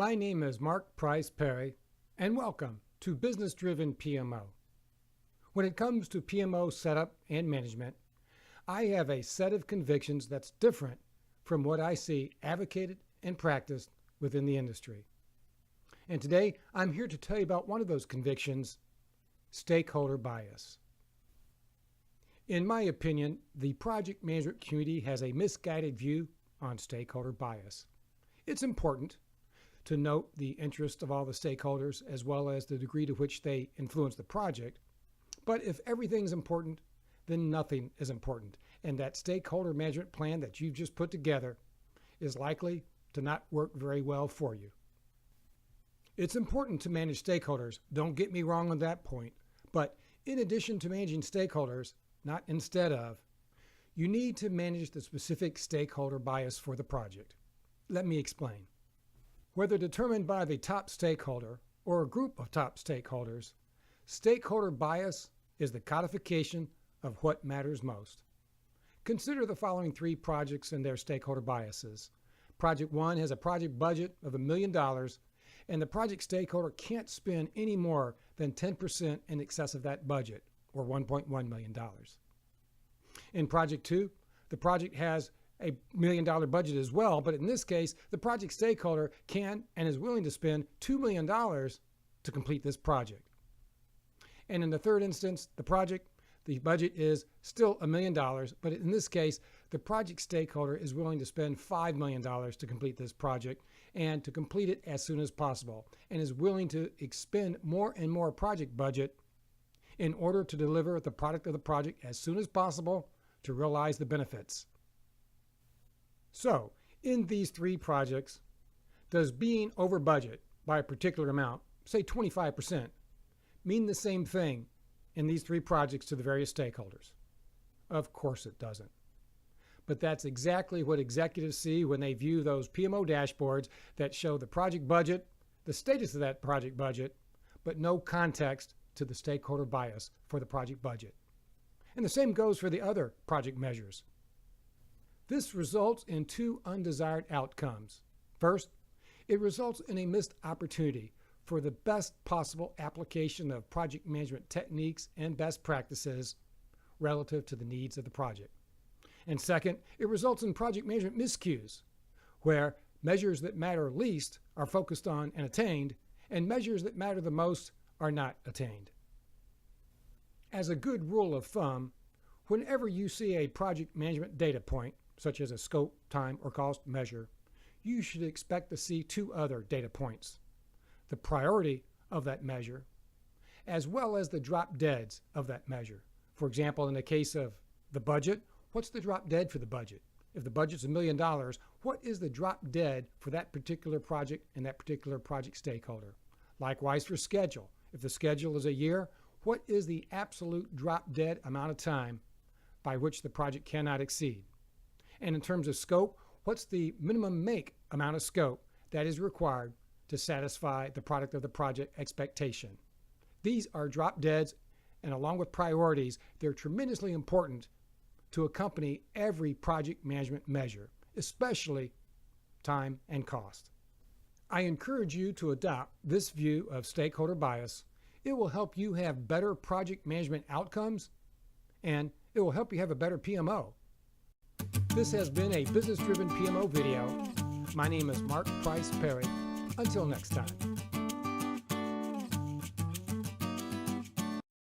My name is Mark Price Perry, and welcome to Business Driven PMO. When it comes to PMO setup and management, I have a set of convictions that's different from what I see advocated and practiced within the industry. And today, I'm here to tell you about one of those convictions, stakeholder bias. In my opinion, the project management community has a misguided view on stakeholder bias. It's important to note the interest of all the stakeholders as well as the degree to which they influence the project. But if everything's important, then nothing is important. And that stakeholder management plan that you've just put together is likely to not work very well for you. It's important to manage stakeholders, don't get me wrong on that point. But in addition to managing stakeholders, not instead of, you need to manage the specific stakeholder bias for the project. Let me explain. Whether determined by the top stakeholder or a group of top stakeholders, stakeholder bias is the codification of what matters most. Consider the following three projects and their stakeholder biases. Project 1 has a project budget of $1 million, and the project stakeholder can't spend any more than 10% in excess of that budget, or $1.1 million. In Project 2, the project has a $1 million budget as well, but in this case, the project stakeholder can and is willing to spend $2 million to complete this project. And in the third instance, the budget is still $1 million, but in this case, the project stakeholder is willing to spend $5 million to complete this project and to complete it as soon as possible, and is willing to expend more and more project budget in order to deliver the product of the project as soon as possible to realize the benefits. So, in these three projects, does being over budget by a particular amount, say 25%, mean the same thing in these three projects to the various stakeholders? Of course it doesn't. But that's exactly what executives see when they view those PMO dashboards that show the project budget, the status of that project budget, but no context to the stakeholder bias for the project budget. And the same goes for the other project measures. This results in two undesired outcomes. First, it results in a missed opportunity for the best possible application of project management techniques and best practices relative to the needs of the project. And second, it results in project management miscues, where measures that matter least are focused on and attained, and measures that matter the most are not attained. As a good rule of thumb, whenever you see a project management data point, such as a scope, time, or cost measure, you should expect to see two other data points: the priority of that measure, as well as the drop deads of that measure. For example, in the case of the budget, what's the drop dead for the budget? If the budget's $1 million, what is the drop dead for that particular project and that particular project stakeholder? Likewise for schedule. If the schedule is a year, what is the absolute drop dead amount of time by which the project cannot exceed? And in terms of scope, what's the minimum make amount of scope that is required to satisfy the product of the project expectation? These are drop deads, and along with priorities, they're tremendously important to accompany every project management measure, especially time and cost. I encourage you to adopt this view of stakeholder bias. It will help you have better project management outcomes, and it will help you have a better PMO. This has been a Business Driven PMO video. My name is Mark Price Perry. Until next time.